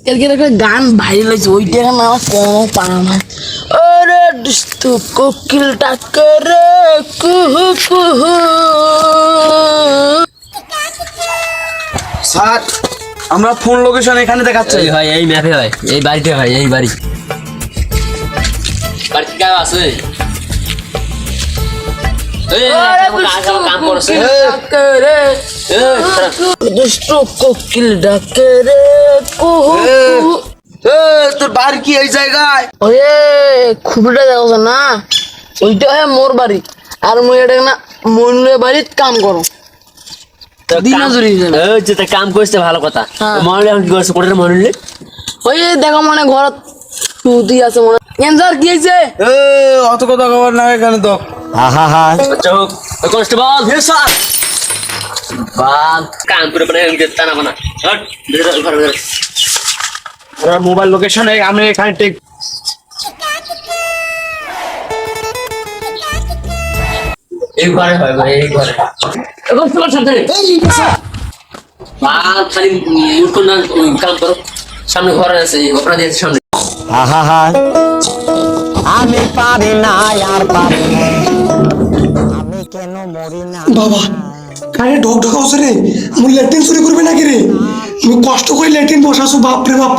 কালকে একটা গান ভাইরাল হয়েছে, ওইটা এখন আমার কোনো পারা না। ওরে দুষ্ট কোকিল ডাকে রে কুহু কুহু। স্যার আমরা ফোন লোকেশন এখানে দেখাচ্ছে। এই হয় এই ম্যাপে হয়, এই বাড়িতে হয়, এই বাড়ি বাড়িতে কেউ আছে? দুষ্ট কোকিল ডাকে রে কুহু কুহু। তোর বাড়ি কি এই জায়গায়? ওই খুবটা দেখো না, ওইটা হয় মোর বাড়ি, আর মুই এটা না মনুরের বাড়িত কাম করো। কাম করছে ভালো কথা। হ্যাঁ। মনে এখন কি করছে? কোনটা মনে ওই দেখো মানে ঘরত সুতি আছে মনে। ক্যান্সার কি হয়েছে? অত কথা খবর না এখানে তো। কনস্টেবল কাম করে টানা বানা মোবাইল লোকেশন আমি এখানে ঠিক এই ঘরে হয়, এই ঘরে কনস্টেবল সাথে খালি মুরকুন না কাম করো। সামনে ঘর আছে, ওপরা দিয়ে সামনে। আমি পারি না আর পারি না, আমি কেন মরি না। বাবা কানে ঢোক ঢোকাওছে রে, মুই ল্যাট্রিন চুরি করবে নাকি রে? মুই কষ্ট করে ল্যাট্রিন বসাছো, বাপ রে বাপ।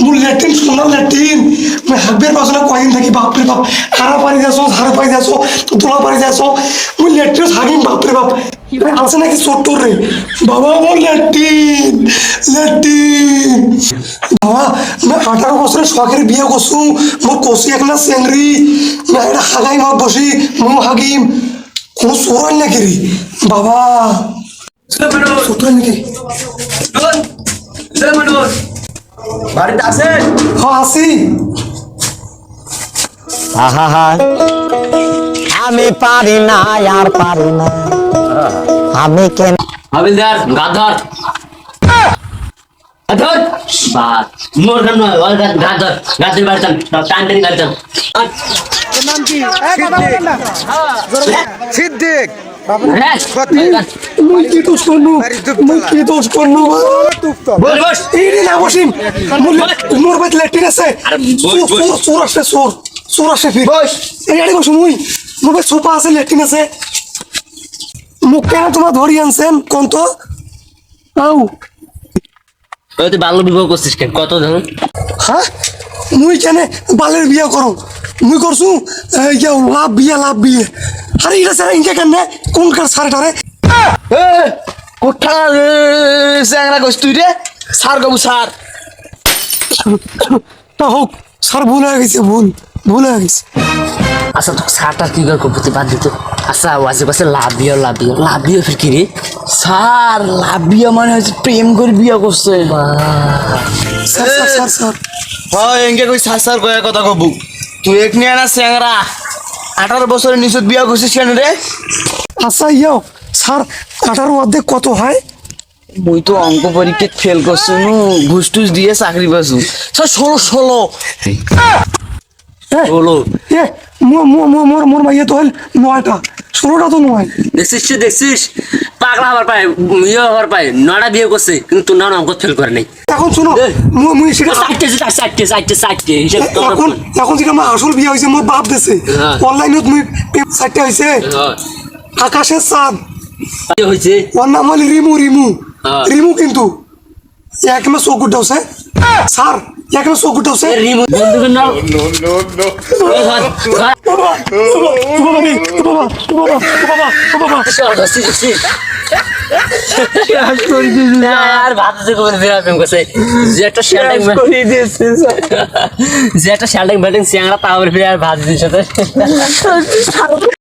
মুই ল্যাট্রিন সোনার ল্যাট্রিন, মুই হাগবের পাশে কয়দিন থাকি, বাপ রে বাপ। হারা পারি যাচ্ছ, ধারে পারি যাচ্ছ, তোলা পারি যাচ্ছ, মুই ল্যাট্রিন হাগিম, বাপ রে বাপ। আছে নাকি ছোট্টর রে বাবা? আমার ল্যাট্রিন ল্যাট্রিন বাবা। আমি 18 বছরের শখের বিয়ে করছু, মোর কষি একলা চেংড়ি, না এটা হাগাইম হাগ বসি, মু হাগিম। কোনো চোরাই নাকি রে বাবা? চোরাই নাকি? বাড়িতে আছেন? হ্যাঁ আছি। আমি পারি না আর পারি না, আমি কেন। হাবিলদার গাধর গাধর বাস মোর গান নয়, ওর গান গাধর। গাধর বাড়ি চান, টান টানি গাড়ি চান। সিদ্দিক মুই কি দোষ করনু? মুই কি দোষ করনু? এইরে না বসিম, মোর বাড়িতে ল্যাট্রিন আছে। চোর আসে, চোর চোর আসে ফির। এই আড়ে বসু মুই, মোর বাড়িতে সোফা আছে, ল্যাট্রিন আছে। মুখ কেন তোমার ধরি আনছেন কোন তো? আউ ওই তুই বাল্য বিবাহ করছিস কেন? কত ধরুন? হ্যাঁ মুই কেন বালের বিয়া করো? মুই করছু লাভ বিয়ে, লাভ বিয়ে। আরে এটা স্যার ইনকে কেন কোন কার সারেটারে? কোঠা চ্যাংরা কইস তুই রে? Sir Gobu sir. তা হোক স্যার, ভুল হয়ে গেছে, ভুল হয়ে গেছে। আচ্ছা তো সারটা কি করে করতে বাদ দিত? আচ্ছা ওয়াজে পাশে লাভ বিয়ে, লাভ বিয়ে, লাভ বিয়ে ফির কি রে? স্যার লাভ বিয়া মানে হচ্ছে প্রেম করে বিয়া করছে। স্যার স্যার স্যার স্যার হয় এনকে কই স্যার কয়ে কথা কবু। তুই এক নিয়ে না চ্যাংরা 18 বছরের নিচত বিয়া করছিস কেন রে? আচ্ছা ইয়াও স্যার, 18 অর্ধেক কত হয়? মুই তো অঙ্ক পরীক্ষা ফেল করছু, ঘুষ টুস দিয়ে চাকরি পাচ্ছু। স্যার 16 বলো এ মোর ভাইয়া তো হল 9টা, 16টা তো নয়। দেখছিস পাগলা হবার পায়, ইয়ে হবার পায়। 9টা বিয়ে করছে কিন্তু তোর নাম অঙ্ক ফেল করে নাই। এখন শুনো, মুই সেটা চারটে হিসাব এখন যেটা আমার আসল বিয়ে হয়েছে, মোর বাপ দেশে হ্যাঁ। অনলাইনে তুমি 4টা হয়েছে। আকাশের চাঁদ, হয়েছে। ওর নাম হল রিমু। হ্যাঁ। রিমু কিন্তু একমে চোখ উঠাওছে স্যার, একমে চোখ উঠাওছে। রিমু বন্ধুকের নাম আর ভাত করছে যে একটা শ্যালডিং ব্যাটিং চ্যাংরা তাও ভাত দিচ্ছে।